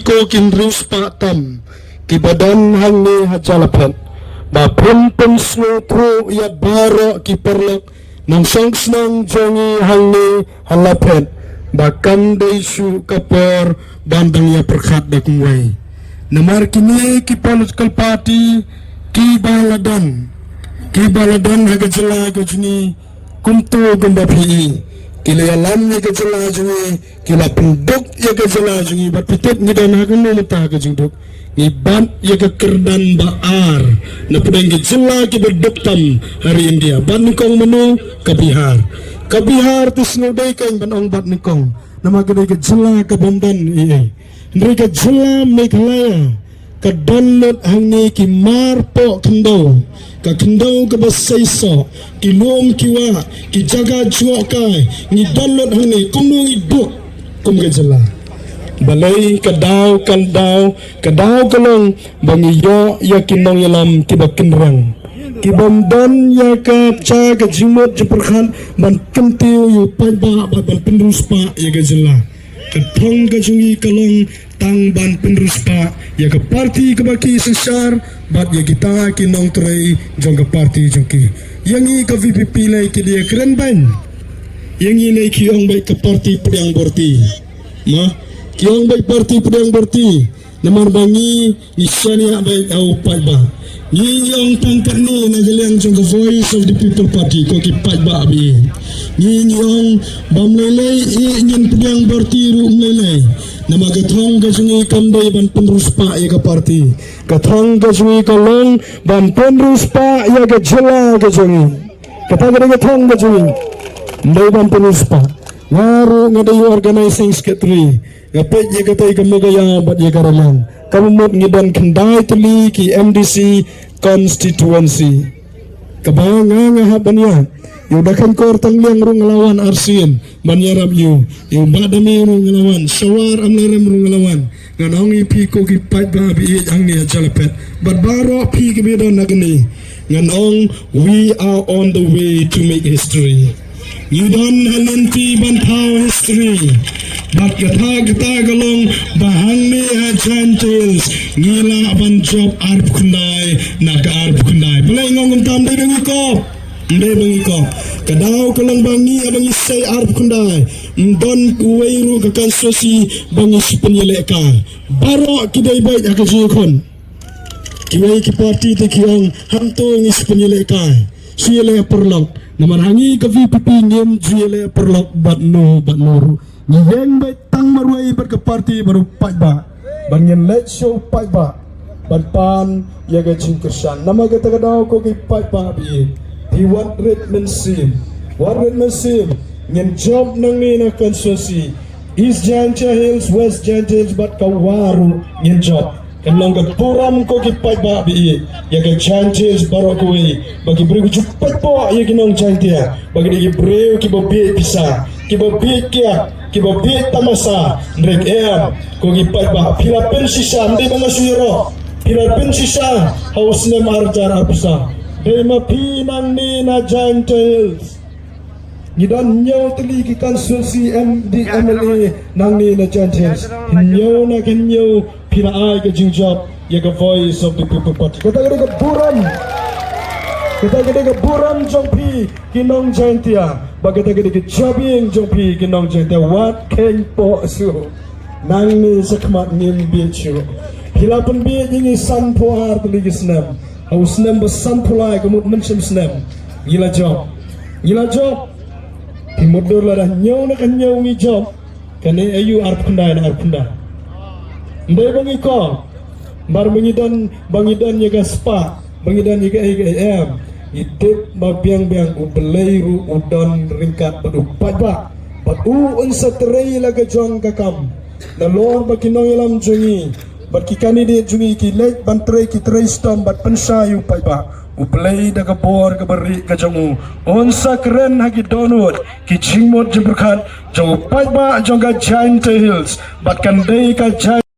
ko kinris patam ki badan hang ni hajalapan ba pun snotro ya baro ki perlok nang songs nang jongi hang ni halapan ba kandai su kapor bandang ya perkhat dak way namar kini ki political party ki baladan hagajala gajni kumtu gamba pi kila alam ni kajala jungi kila penduk ya kajala jungi bat pitet ni dan hakan no mata ka jungduk ni ban ya ka kerdan baar na pudeng kajala ki berduktam hari India ban nikong menu ka Bihar tis nodai kan ban ong bat nikong nama kadai kajala ka bandan ndri kajala Meghalaya ka download hang ni ki marpo kendo ka basaiso ki long kiwa ki jaga juo kai ni download hang ni kumu iduk kum gajala balai kadau kalong bangi yo ya kinong yalam ki bakinrang ki bamdan ya ka cha ka jimot jeperkhan ban kentiu yu paiba ban penduspa ya gajala ketong kajungi kalong tang ban penduspa ya ke parti kebaki sesar bat ya kita kinong tray jong ke parti jongki yang i ke VPP lai ke dia keren ban yang i lai kiong baik ke parti pedang borti ma kiong baik parti pedang borti namar bangi nisania baik au paiba ni yang pangkat ni na geliang jong ke voice of the people party ko ki paiba bi ni yang bamlelai i nyen pedang borti ru mlelai nama gathong gajungi kandai ban penruspa ya ke parti gathong gajungi kalong ban penruspa ya ke jela gajungi kata gathong gajungi ndai ban penruspa ngaru ngadai organizing secretary gapet ya kata kamagaya bat ya karalang kamut ngidan kendai teli ki MDC constituency kabanga ngahabanya yu dakan kor tangliang rung ngelawan arsin banyarab yu badami rung ngelawan sawar amlerem rung ngelawan nganong ipi ko ki pat babi ang ni jalapet barbaro pi ki bedo nagni nganong we are on the way to make history you don't halanti bantau history bat gata galong bahang ni agentils ngila ban job arp kundai naga arp kundai boleh ngong tam de ko ndai bangi ko kadau kalang bangi abangi say arp kundai ndon kuweiru kakan sosi bangi sipenyele ka baro kidai baik akajikon kiwei ki parti te kiong hanto ngi sipenyele ka siele perlok naman hangi ka VPP ngem siele perlok bat no ngeng baik tang marwai bat ke parti baru paiba bangyen let show paiba ban ya ga jingkersan nama kata kadau ko ki paiba bi di what redman sim nyen job nang ni na konstitusi East Janja Hills West Janja Hills bat kawaru nyen job kan long ka puram ko ki paiba bi ya ga Janja Hills baro ko bagi beri cepat po ya kinong Janja bagi di breu ki bobi bisa ki bobi kia ki bobi tamasa ndrek ko ki paiba Philippine sisa ndi mga suiro Philippine sisa haus nem arjar apsa dema pinang ni na Janja Hills ngidan nyaw teli ki konstitusi MD MLA nang ni na Janja Hills nyaw na kenyaw pinaay ka jingjab ya ka voice of the people party kata ka buram jongpi kinong Jantia bagata ka jabing jongpi kinong Jantia what can po su nang ni sakmat ngin bichu hilapan bi ngi san po ar teli gisnam haus nam besan pulai kemut mencem snam gila job timodor lah nyaw na kan nyaw ngi job kane ayu arp kundai ndai bangi ko bar bangidan ya gaspa bangidan ya am idep mabiang ubelairu udon ringkat berupat bat unsa terei laga jong kakam na lor bakinong yalam jungi bat ki kandidat jungi ki lek bantre ki treistom bat pensayu paiba uplay daga bor ka bari ka jongu onsa keren hagi donut ki jingmot jemberkan jong paiba jong ga Janja Hills bat kandai ka